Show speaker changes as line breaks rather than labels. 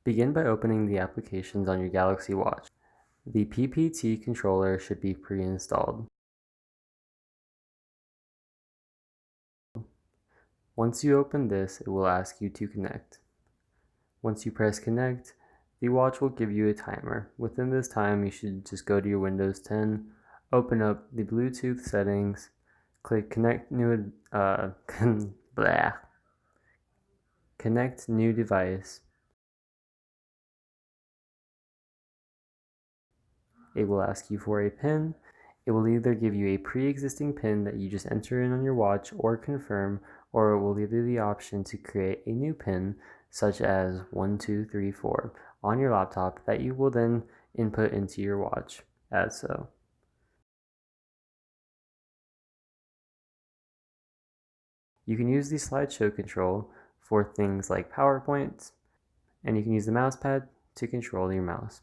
Begin by opening the applications on your Galaxy Watch. The PPT controller should be pre-installed. Once you open this, it will ask you to connect. Once you press connect, the watch will give you a timer. Within this time, you should just go to your Windows 10, open up the Bluetooth settings, click connect new connect new device. It will ask you for a PIN. It will either give you a pre-existing PIN that you just enter in on your watch or confirm, or it will give you the option to create a new PIN such as 1234 on your laptop that you will then input into your watch as so. You can use the slideshow control for things like PowerPoint, and you can use the mouse pad to control your mouse.